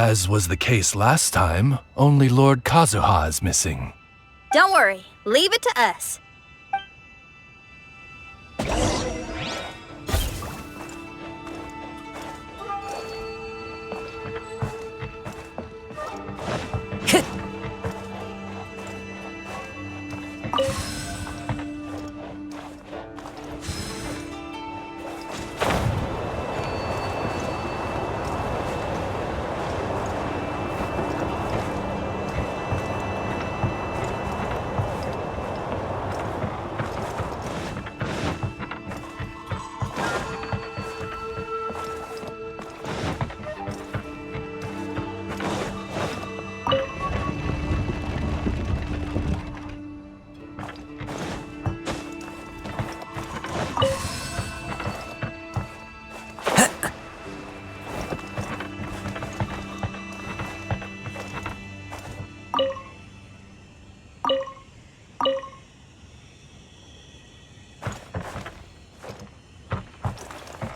As was the case last time, only Lord Kazuha is missing. Don't worry, leave it to us.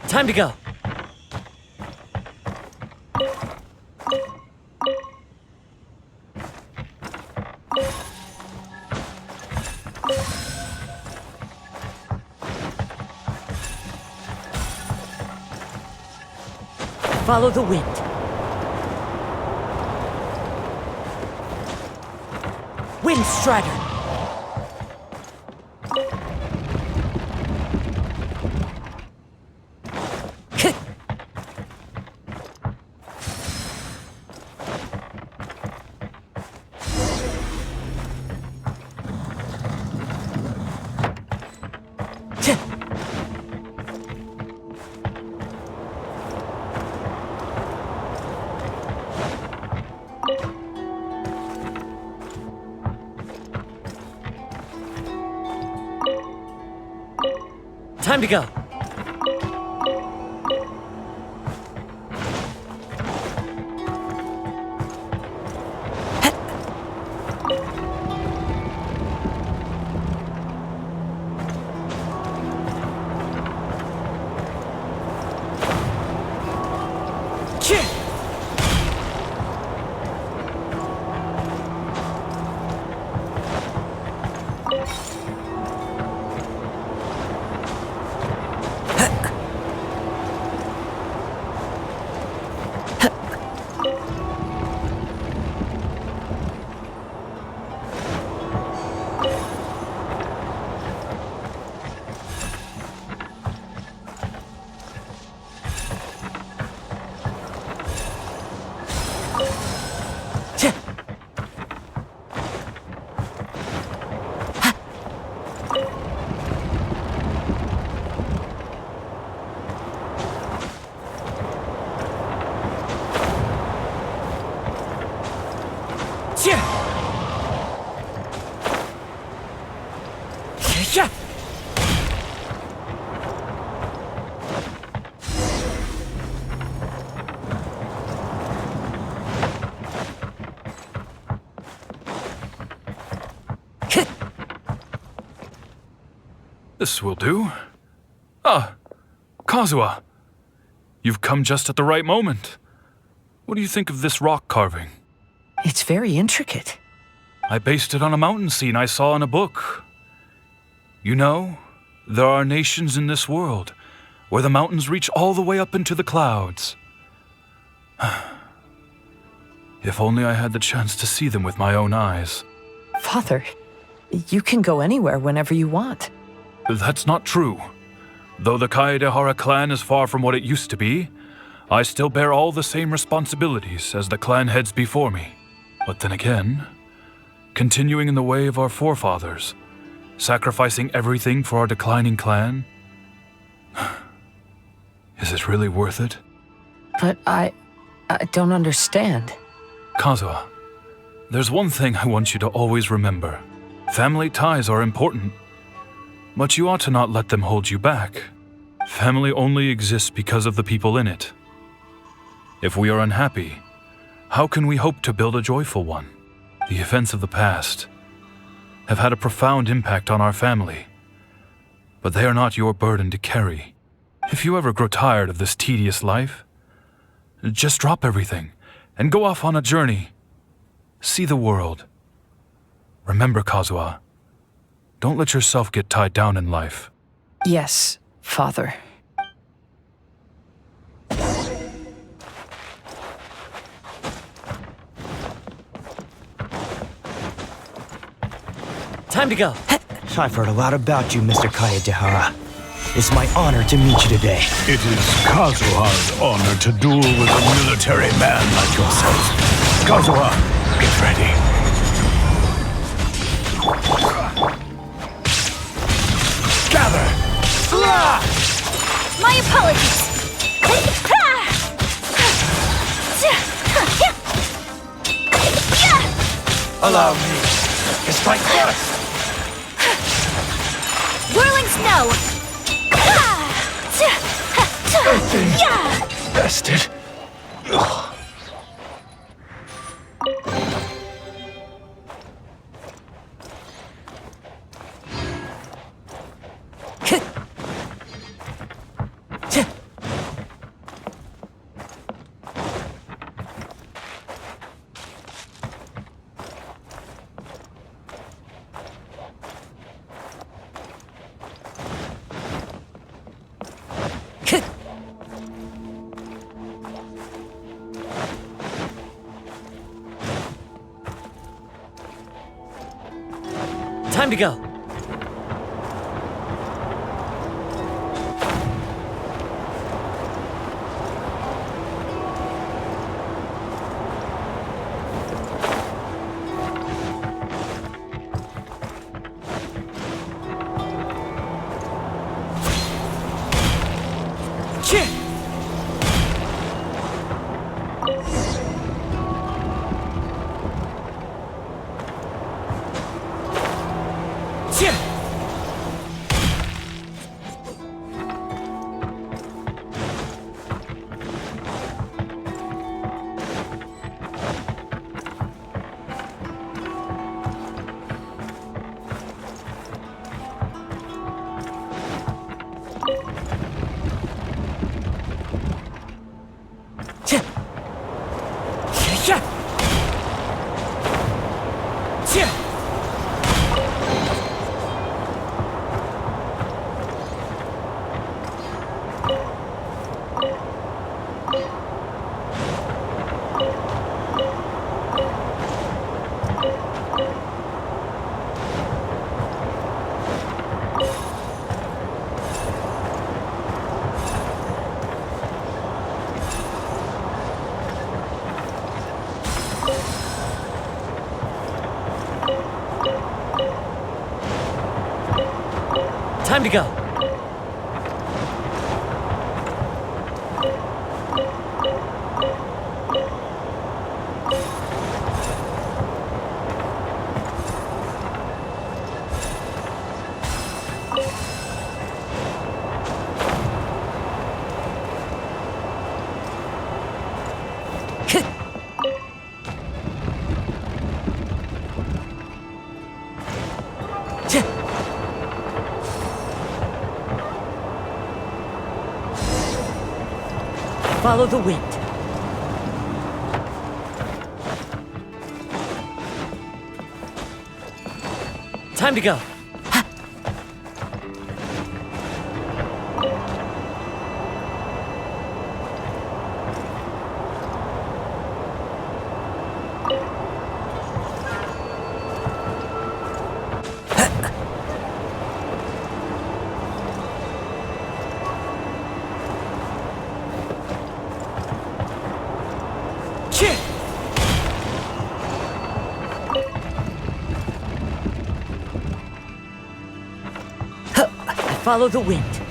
Time to go. Follow the wind. Wind Strider. Time to go. This will do. Ah, Kazuha. You've come just at the right moment. What do you think of this rock carving? It's very intricate. I based it on a mountain scene I saw in a book. You know, there are nations in this world where the mountains reach all the way up into the clouds. If only I had the chance to see them with my own eyes. Father, you can go anywhere whenever you want. That's not true. Though the Kaedehara clan is far from what it used to be, I still bear all the same responsibilities as the clan heads before me. But then again, continuing in the way of our forefathers, sacrificing everything for our declining clan, is it really worth it? But I don't understand. Kazuha, there's one thing I want you to always remember. Family ties are important, but you ought to not let them hold you back. Family only exists because of the people in it. If we are unhappy, how can we hope to build a joyful one? The events of the past have had a profound impact on our family, but they are not your burden to carry. If you ever grow tired of this tedious life, just drop everything and go off on a journey. See the world. Remember, Kazuha, don't let yourself get tied down in life. Yes, Father. Time to go. I've heard a lot about you, Mr. Kayadehara. It's my honor to meet you today. It is Kazuha's honor to duel with a military man like yourself. Kazuha, get ready. Gather! My apologies. Allow me to strike first! Whirling snow. Bested. Time to go. Time to go. Follow the wind. Time to go. Follow the wind.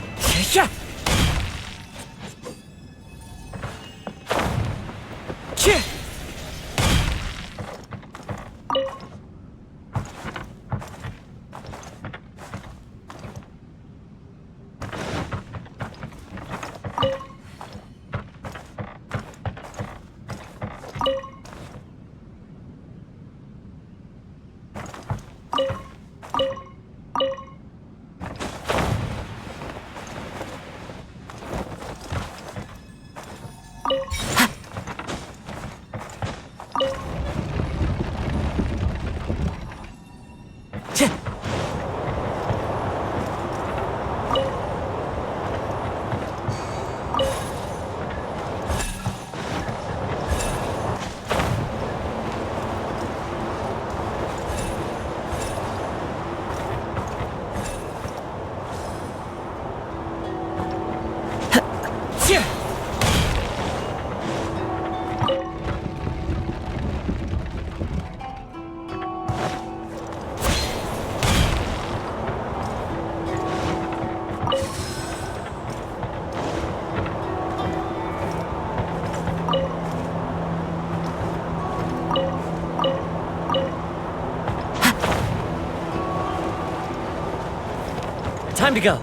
Time to go.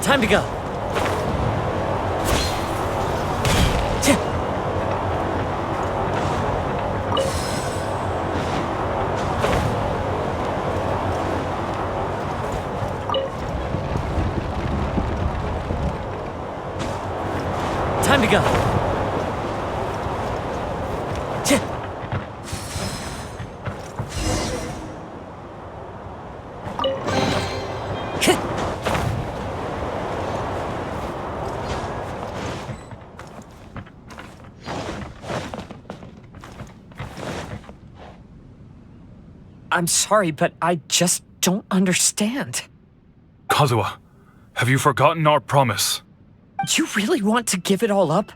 Time to go. Time to go. I'm sorry, but I just don't understand. Kazuha, have you forgotten our promise? You really want to give it all up?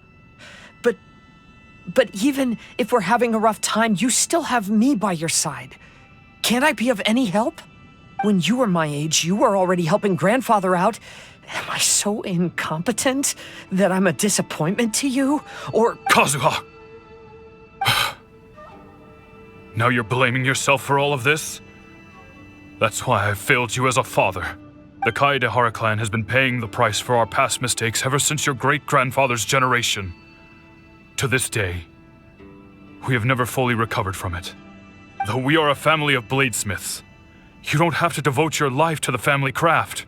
But even if we're having a rough time, you still have me by your side. Can't I be of any help? When you were my age, you were already helping grandfather out. Am I so incompetent that I'm a disappointment to you? Or... Kazuha! Now you're blaming yourself for all of this? That's why I failed you as a father. The Kaedehara clan has been paying the price for our past mistakes ever since your great-grandfather's generation. To this day, we have never fully recovered from it. Though we are a family of bladesmiths, you don't have to devote your life to the family craft.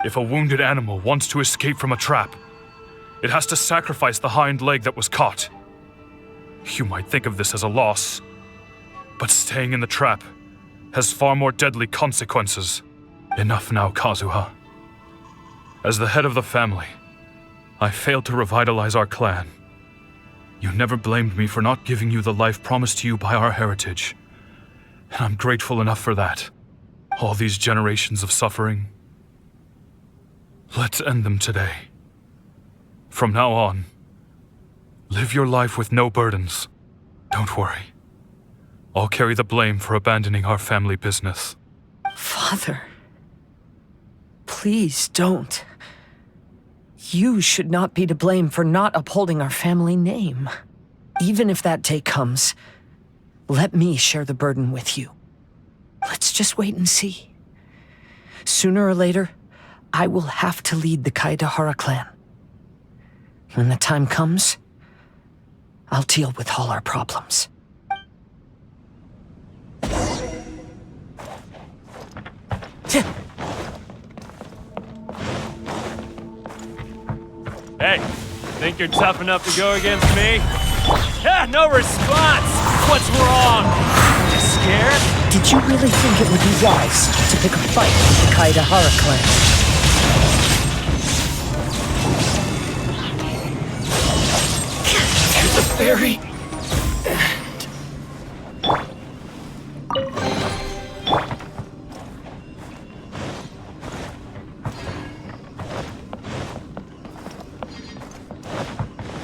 If a wounded animal wants to escape from a trap, it has to sacrifice the hind leg that was caught. You might think of this as a loss, but staying in the trap has far more deadly consequences. Enough now, Kazuha. As the head of the family, I failed to revitalize our clan. You never blamed me for not giving you the life promised to you by our heritage, and I'm grateful enough for that. All these generations of suffering, let's end them today. From now on, live your life with no burdens. Don't worry. I'll carry the blame for abandoning our family business. Father, please don't. You should not be to blame for not upholding our family name. Even if that day comes, let me share the burden with you. Let's just wait and see. Sooner or later, I will have to lead the Kaedehara clan. When the time comes, I'll deal with all our problems. Hey, think you're tough enough to go against me? Yeah, no response! What's wrong? You scared? Did you really think it would be wise to pick a fight with the Kaedehara clan? To the very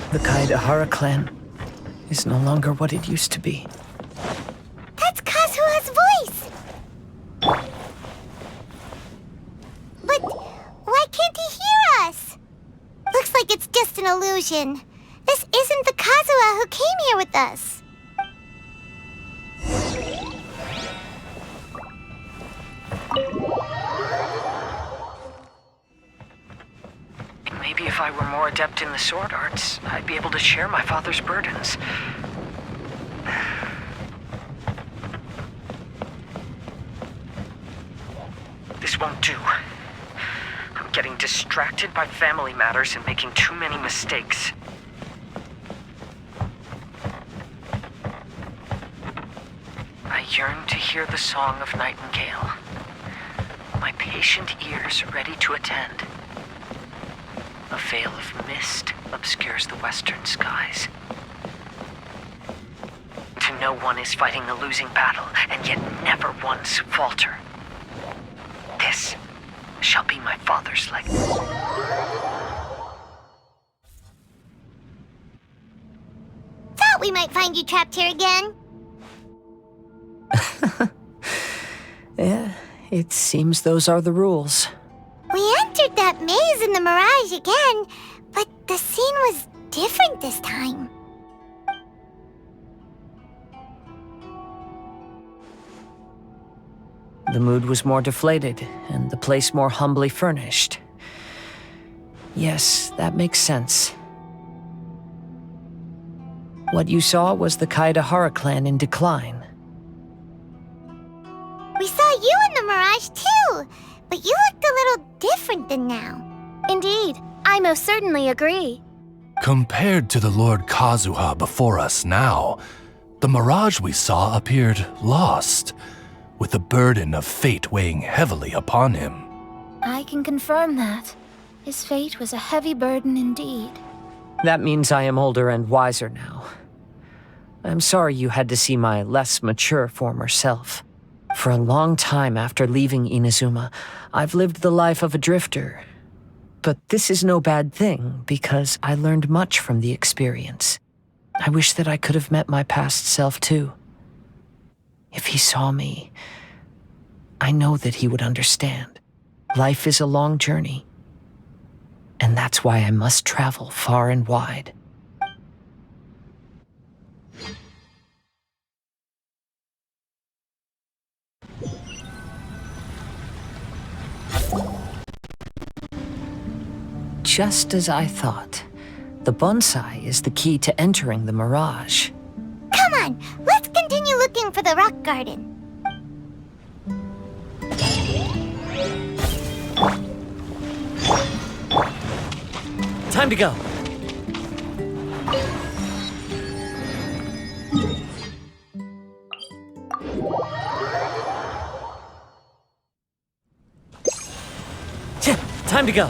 The Kaedehara clan is no longer what it used to be. That's Kazuha's voice! But why can't he hear us? Looks like it's just an illusion. This isn't the Kazuha who came here with us. Maybe if I were more adept in the sword arts, I'd be able to share my father's burdens. This won't do. I'm getting distracted by family matters and making too many mistakes. I yearn to hear the song of nightingale. My patient ears ready to attend. A veil of mist obscures the western skies. To know one is fighting a losing battle, and yet never once falter. This shall be my father's legacy. Thought we might find you trapped here again. Yeah, it seems those are the rules. We entered that maze in the Mirage again, but the scene was different this time. The mood was more deflated, and the place more humbly furnished. Yes, that makes sense. What you saw was the Kaedahara clan in decline. We saw you in the Mirage too, but you looked a little different than now. Indeed, I most certainly agree. Compared to the Lord Kazuha before us now, the mirage we saw appeared lost, with the burden of fate weighing heavily upon him. I can confirm that. His fate was a heavy burden indeed. That means I am older and wiser now. I'm sorry you had to see my less mature former self. For a long time after leaving Inazuma, I've lived the life of a drifter. But this is no bad thing, because I learned much from the experience. I wish that I could have met my past self too. If he saw me, I know that he would understand. Life is a long journey, and that's why I must travel far and wide. Just as I thought, the bonsai is the key to entering the Mirage. Come on, let's continue looking for the rock garden. Time to go. Time to go.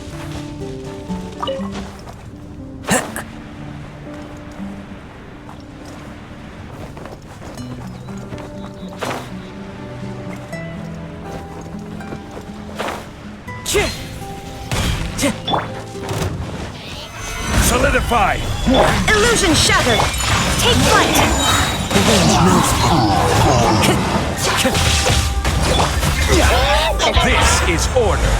Solidify! Illusion shattered! Take flight! This is order!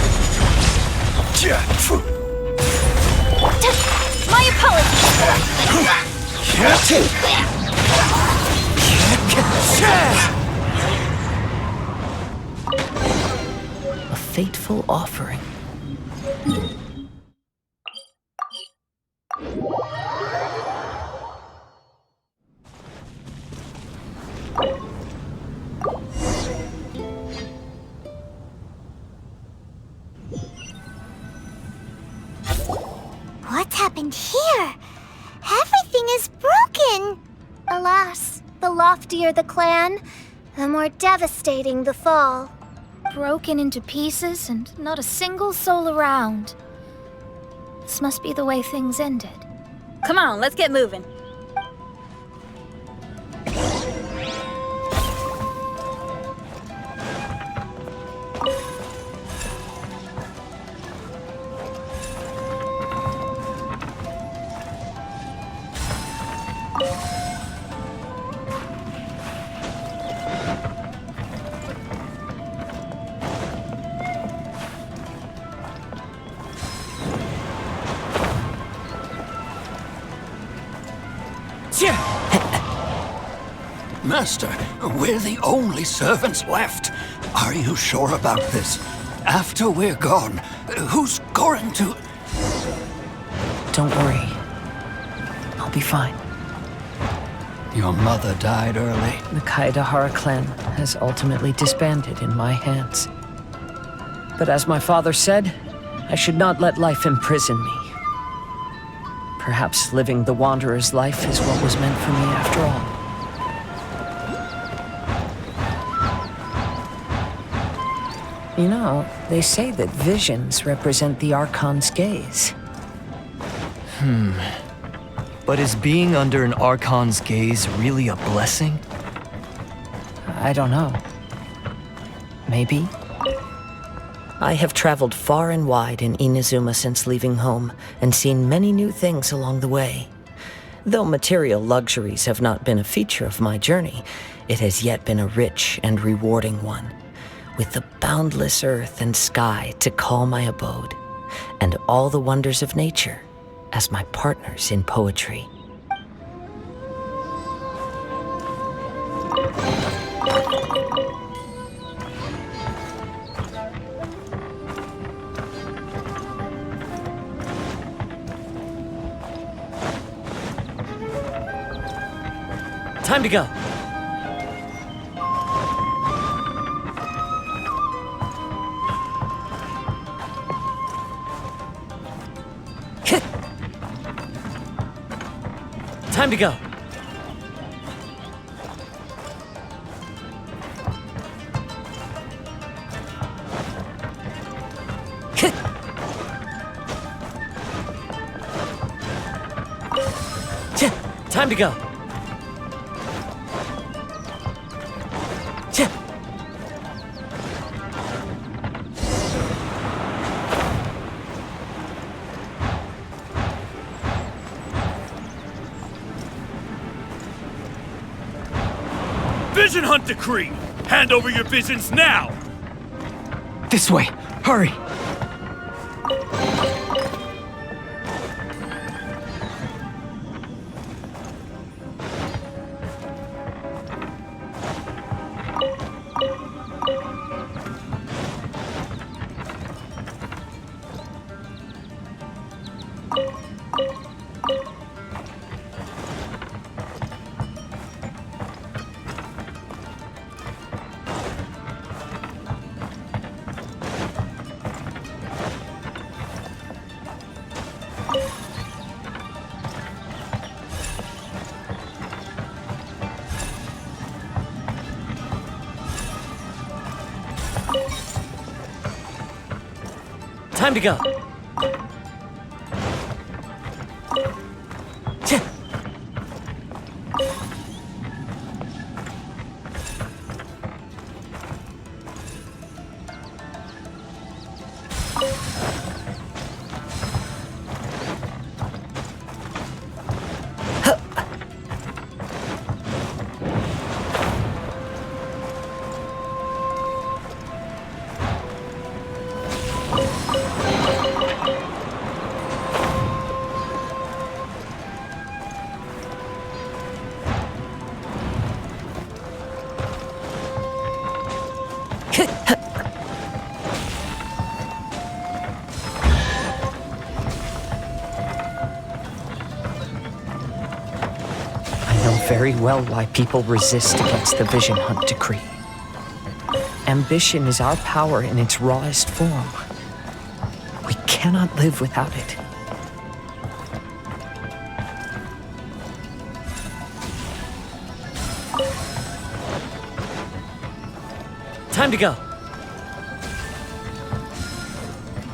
My apologies! A fateful offering. What's happened here? Everything is broken. Alas, the loftier the clan, the more devastating the fall. Broken into pieces and not a single soul around. This must be the way things ended. Come on, let's get moving. Master, we're the only servants left. Are you sure about this? After we're gone, who's going to... Don't worry. I'll be fine. Your mother died early. The Kaedahara clan has ultimately disbanded in my hands. But as my father said, I should not let life imprison me. Perhaps living the Wanderer's life is what was meant for me after all. You know, they say that visions represent the Archon's gaze. But is being under an Archon's gaze really a blessing? I don't know. Maybe? I have traveled far and wide in Inazuma since leaving home, and seen many new things along the way. Though material luxuries have not been a feature of my journey, it has yet been a rich and rewarding one, with the boundless earth and sky to call my abode, and all the wonders of nature as my partners in poetry. Time to go. Time to go. Time to go. Vision Hunt Decree! Hand over your visions now! This way! Hurry! Time to go. Very well why people resist against the Vision Hunt Decree. Ambition is our power in its rawest form. We cannot live without it. Time to go.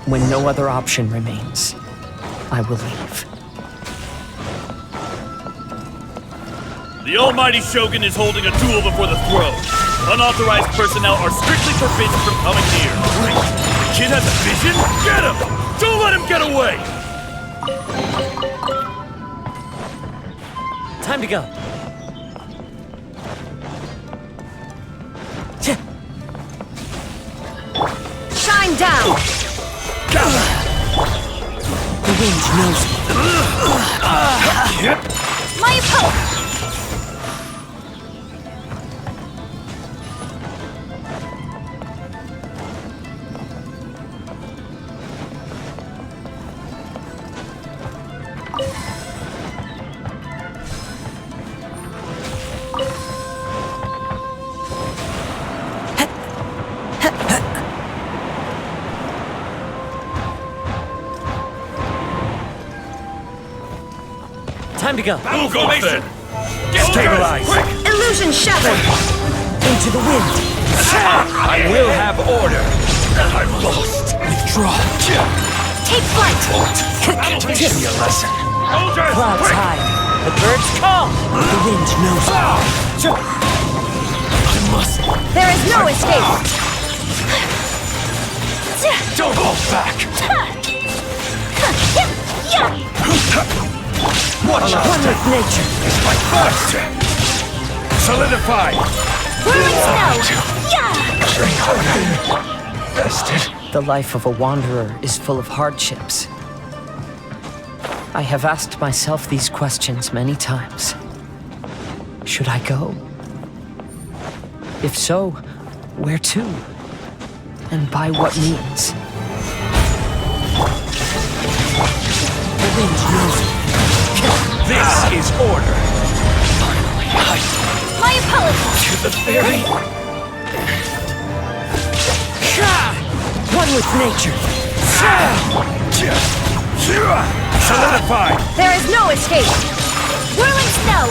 When no other option remains, I will leave. The Almighty Shogun is holding a duel before the throne. Unauthorized personnel are strictly forbidden from coming near. Wait, the kid has a vision? Get him! Don't let him get away! Time to go. Shine down! The wind knows me. My approach! Time to go. Battle formation! Stabilize. Illusion shattered. Into the wind. I will have order. I'm lost. Withdraw. Take flight. Teach me a lesson. Soldiers! Clouds quick! high. The birds call. The wind knows it. I must. There is no escape. Don't hold back. Watch out. One with nature. My first. Solidify. Whirling snow. Train harder. Rested. The life of a wanderer is full of hardships. I have asked myself these questions many times. Should I go? If so, where to? And by what means? The wind knows me. This is order. My apologies. To the very. One with nature. Solidify. There is no escape. Whirling snow.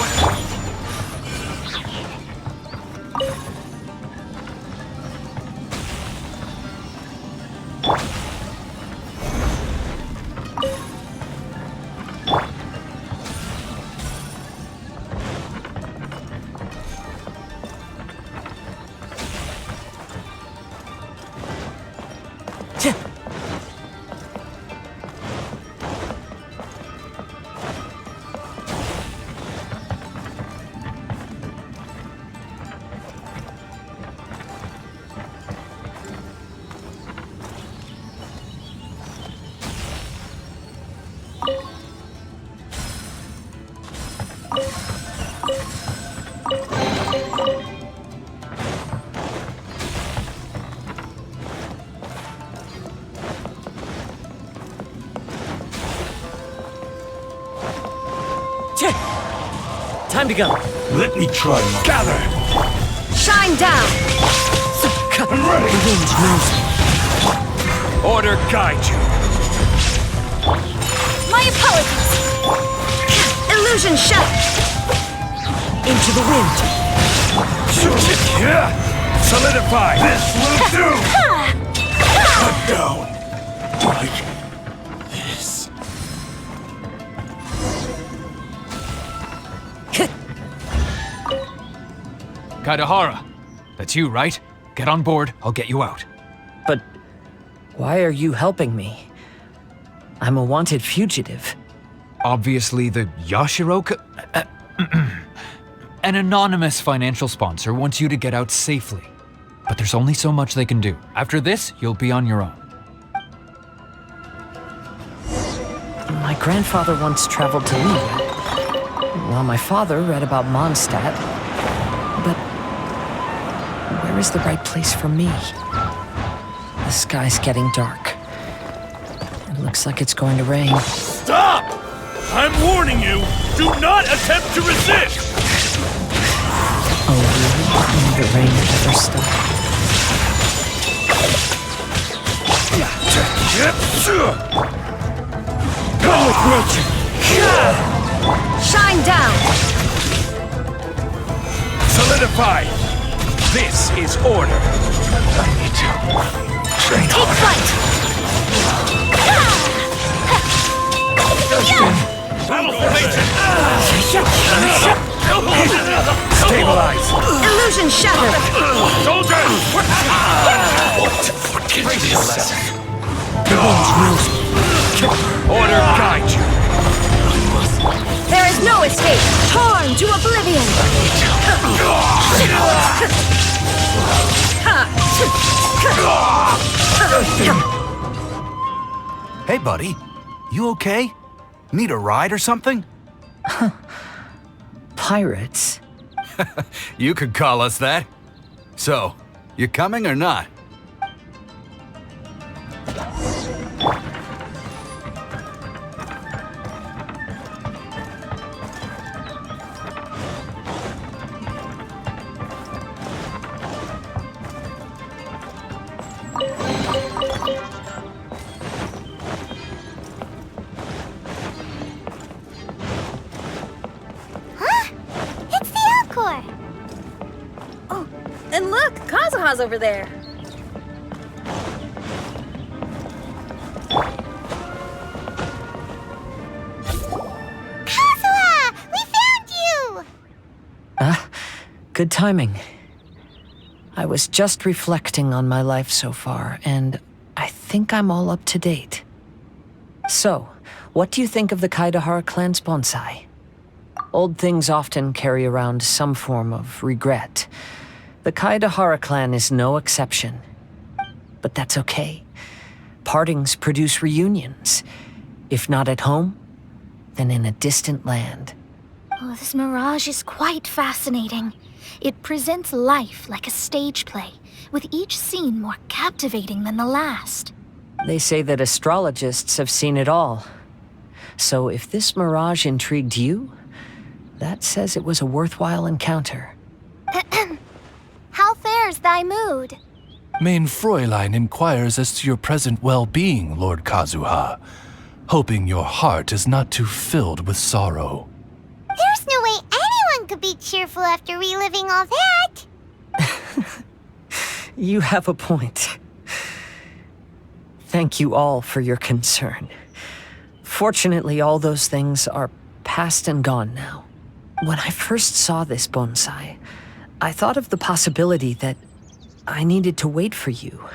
Time to go. Let me try. Gather. Shine down. I'm ready. The wind knows me. Order guide you. My apologies. Illusion shattered. Into the wind. Solidify. This will do. Cut down. Like this. Kaidahara, that's you, right? Get on board, I'll get you out. But why are you helping me? I'm a wanted fugitive. Obviously, the Yashiro... An anonymous financial sponsor wants you to get out safely. But there's only so much they can do. After this, you'll be on your own. My grandfather once traveled to Liyue, while my father read about Mondstadt. But where is the right place for me? The sky's getting dark. It looks like it's going to rain. Stop! I'm warning you! Do not attempt to resist! Oh, really? The rain never stopped. Go with nature. Shine down. Solidify. This is order. I need to train Take flight. Battle formation! stabilize. Illusion shattered. Soldiers! Teach me a lesson. Order guide you. There is no escape. Torn to oblivion. Hey, buddy. You okay? Need a ride or something? Pirates? You could call us that. So, you coming or not? grandma's over there. Kazuha! We found you! Good timing. I was just reflecting on my life so far, and I think I'm all up to date. So, what do you think of the Kaidahara clan's bonsai? Old things often carry around some form of regret. The Kaidahara clan is no exception. But that's okay. Partings produce reunions. If not at home, then in a distant land. Oh, this mirage is quite fascinating. It presents life like a stage play, with each scene more captivating than the last. They say that astrologists have seen it all. So if this mirage intrigued you, that says it was a worthwhile encounter. How fares thy mood? Mein Fräulein inquires as to your present well-being, Lord Kazuha, hoping your heart is not too filled with sorrow. There's no way anyone could be cheerful after reliving all that. You have a point. Thank you all for your concern. Fortunately, all those things are past and gone now. When I first saw this bonsai, I thought of the possibility that I needed to wait for you.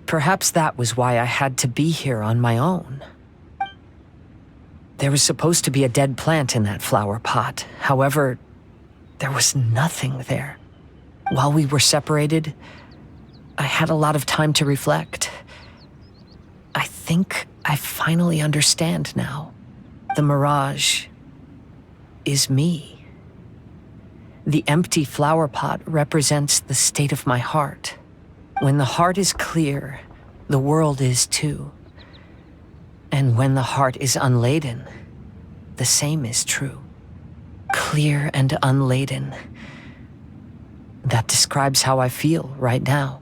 Perhaps that was why I had to be here on my own. There was supposed to be a dead plant in that flower pot. However, there was nothing there. While we were separated, I had a lot of time to reflect. I think I finally understand now. The mirage is me. The empty flower pot represents the state of my heart. When the heart is clear, the world is too. And when the heart is unladen, the same is true. Clear and unladen. That describes how I feel right now.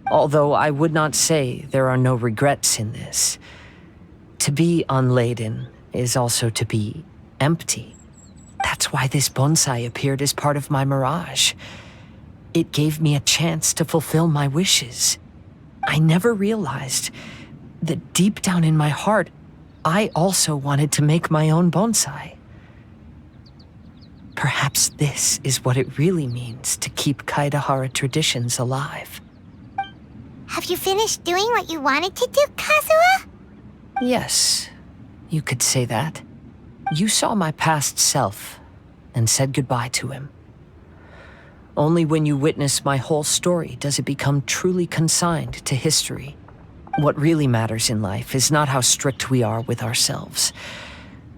Although I would not say there are no regrets in this. To be unladen is also to be empty. That's why this bonsai appeared as part of my mirage. It gave me a chance to fulfill my wishes. I never realized that deep down in my heart, I also wanted to make my own bonsai. Perhaps this is what it really means to keep Kaidahara traditions alive. Have you finished doing what you wanted to do, Kazuha? Yes, you could say that. You saw my past self and said goodbye to him. Only when you witness my whole story does it become truly consigned to history. What really matters in life is not how strict we are with ourselves,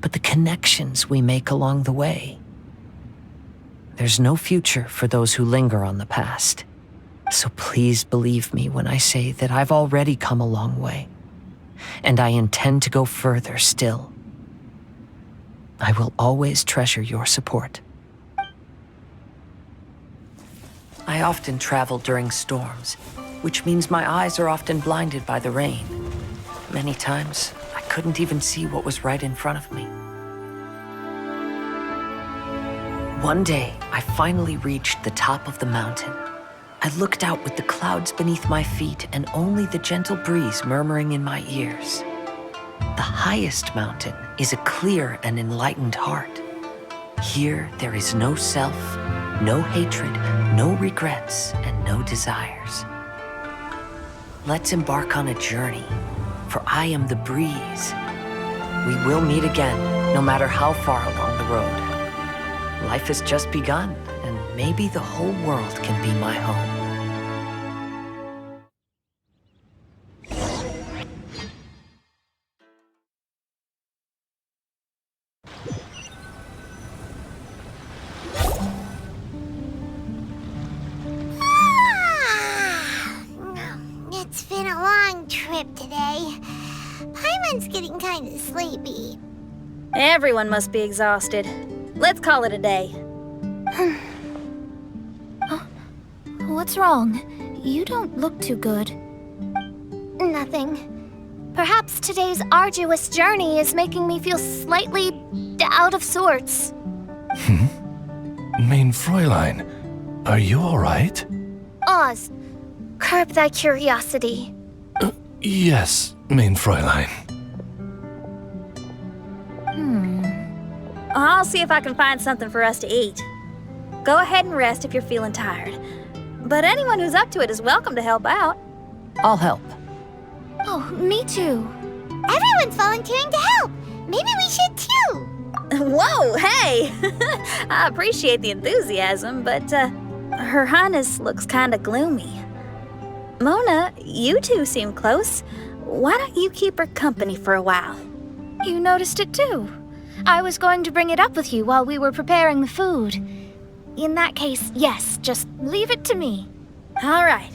but the connections we make along the way. There's no future for those who linger on the past. So please believe me when I say that I've already come a long way, and I intend to go further still. I will always treasure your support. I often travel during storms, which means my eyes are often blinded by the rain. Many times, I couldn't even see what was right in front of me. One day, I finally reached the top of the mountain. I looked out with the clouds beneath my feet and only the gentle breeze murmuring in my ears. The highest mountain is a clear and enlightened heart. Here, there is no self, no hatred, no regrets, and no desires. Let's embark on a journey, for I am the breeze. We will meet again, no matter how far along the road. Life has just begun, and maybe the whole world can be my home. It's been a long trip today. Paimon's getting kind of sleepy. Everyone must be exhausted. Let's call it a day. What's wrong? You don't look too good. Nothing. Perhaps today's arduous journey is making me feel slightly out of sorts. Mein Fräulein, are you all right? Oz, curb thy curiosity. Yes, mein Fräulein. I'll see if I can find something for us to eat. Go ahead and rest if you're feeling tired. But anyone who's up to it is welcome to help out. I'll help. Oh, me too. Everyone's volunteering to help. Maybe we should too. Whoa, hey! I appreciate the enthusiasm, but Her Highness looks kinda gloomy. Mona, you two seem close. Why don't you keep her company for a while? You noticed it too. I was going to bring it up with you while we were preparing the food. In that case, yes, just leave it to me. All right,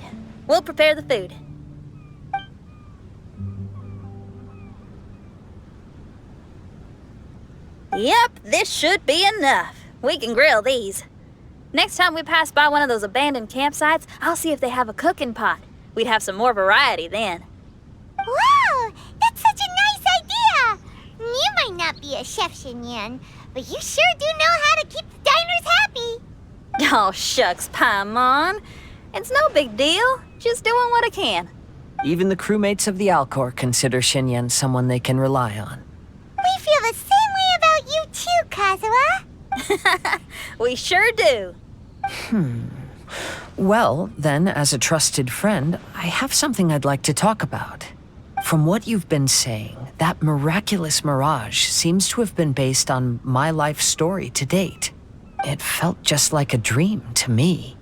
we'll prepare the food. Yep, this should be enough. We can grill these. Next time we pass by one of those abandoned campsites, I'll see if they have a cooking pot. We'd have some more variety then. Wow, that's such a nice idea. You might not be a chef, Xinyan, but you sure do know how to keep the diners happy. Oh, shucks, Paimon. It's no big deal. Just doing what I can. Even the crewmates of the Alcor consider Xinyan someone they can rely on. We feel the same way about you too, Kazuha. We sure do. Well, then, as a trusted friend, I have something I'd like to talk about. From what you've been saying, that miraculous mirage seems to have been based on my life story to date. It felt just like a dream to me.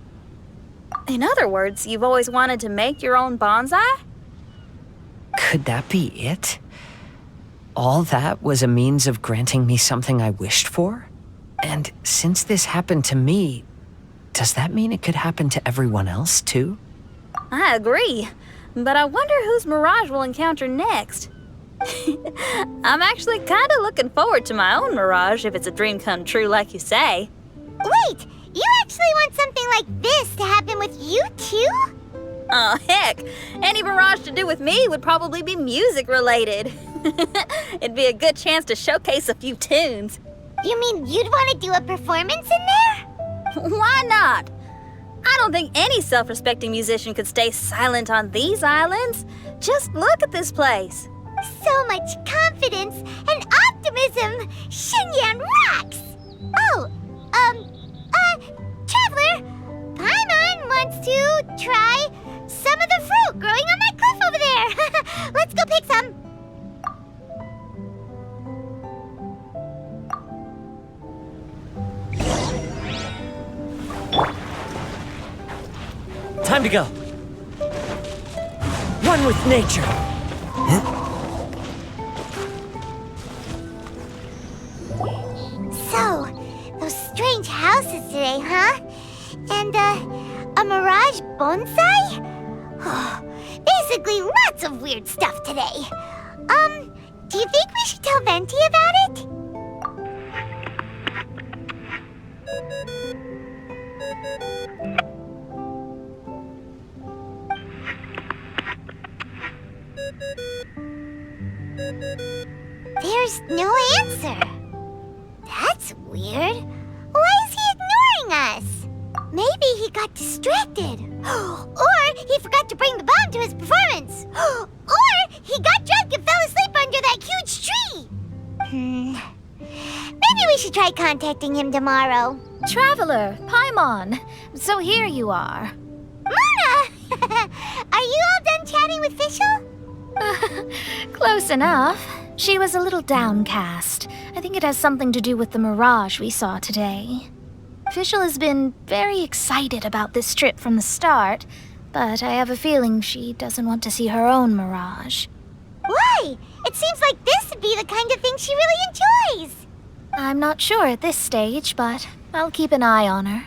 In other words, you've always wanted to make your own bonsai? Could that be it? All that was a means of granting me something I wished for? And since this happened to me, does that mean it could happen to everyone else, too? I agree, but I wonder whose mirage we'll encounter next. I'm actually kinda looking forward to my own mirage if it's a dream come true like you say. Wait, you actually want something like this to happen with you too? Oh, heck, any mirage to do with me would probably be music related. It'd be a good chance to showcase a few tunes. You mean you'd want to do a performance in there? Why not? I don't think any self-respecting musician could stay silent on these islands. Just look at this place. So much confidence and optimism! Xinyan rocks! Oh, Traveler, Paimon wants to try some of the fruit growing on that cliff over there. Let's go pick some. Time to go. One with nature. So, those strange houses today, huh? And, a mirage bonsai? Basically, lots of weird stuff today. Do you think we should tell Venti about it? There's no answer. That's weird. Why is he ignoring us? Maybe he got distracted. Or he forgot to bring the bomb to his performance. Or he got drunk and fell asleep under that huge tree. Maybe we should try contacting him tomorrow. Traveler, Paimon. So here you are. Mona! Are you all done chatting with Fischl? Close enough. She was a little downcast. I think it has something to do with the mirage we saw today. Fischl has been very excited about this trip from the start, but I have a feeling she doesn't want to see her own mirage. Why? It seems like this would be the kind of thing she really enjoys. I'm not sure at this stage, but I'll keep an eye on her.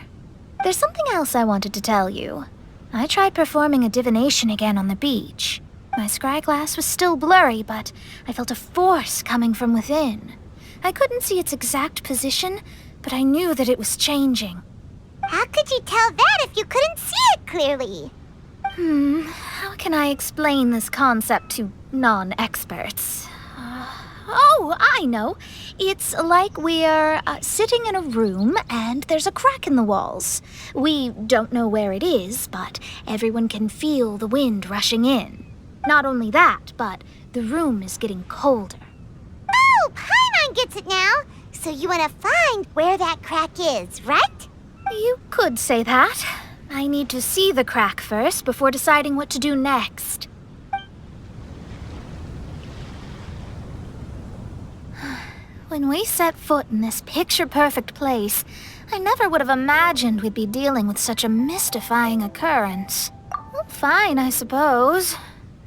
There's something else I wanted to tell you. I tried performing a divination again on the beach. My scryglass was still blurry, but I felt a force coming from within. I couldn't see its exact position, but I knew that it was changing. How could you tell that if you couldn't see it clearly? How can I explain this concept to non-experts? Oh, I know. It's like we're sitting in a room and there's a crack in the walls. We don't know where it is, but everyone can feel the wind rushing in. Not only that, but the room is getting colder. Oh, Paimon gets it now. So you want to find where that crack is, right? You could say that. I need to see the crack first before deciding what to do next. When we set foot in this picture-perfect place, I never would have imagined we'd be dealing with such a mystifying occurrence. Well, fine, I suppose.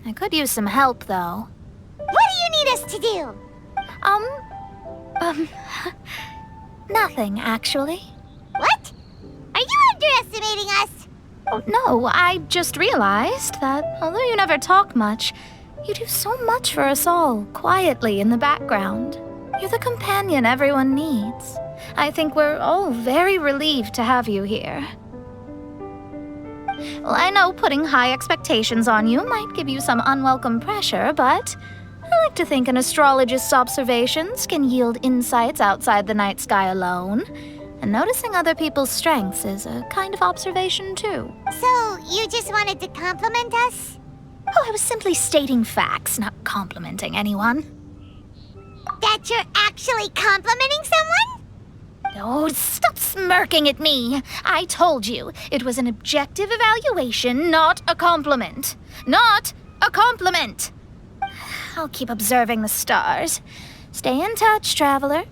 I could use some help, though. What do you need us to do? Nothing, actually. What? Are you underestimating us? Oh, no, I just realized that although you never talk much, you do so much for us all, quietly in the background. You're the companion everyone needs. I think we're all very relieved to have you here. Well, I know putting high expectations on you might give you some unwelcome pressure, but I like to think an astrologist's observations can yield insights outside the night sky alone. And noticing other people's strengths is a kind of observation, too. So, you just wanted to compliment us? Oh, I was simply stating facts, not complimenting anyone. That you're actually complimenting someone? Oh, stop smirking at me. I told you, it was an objective evaluation, not a compliment. Not a compliment! I'll keep observing the stars. Stay in touch, traveler.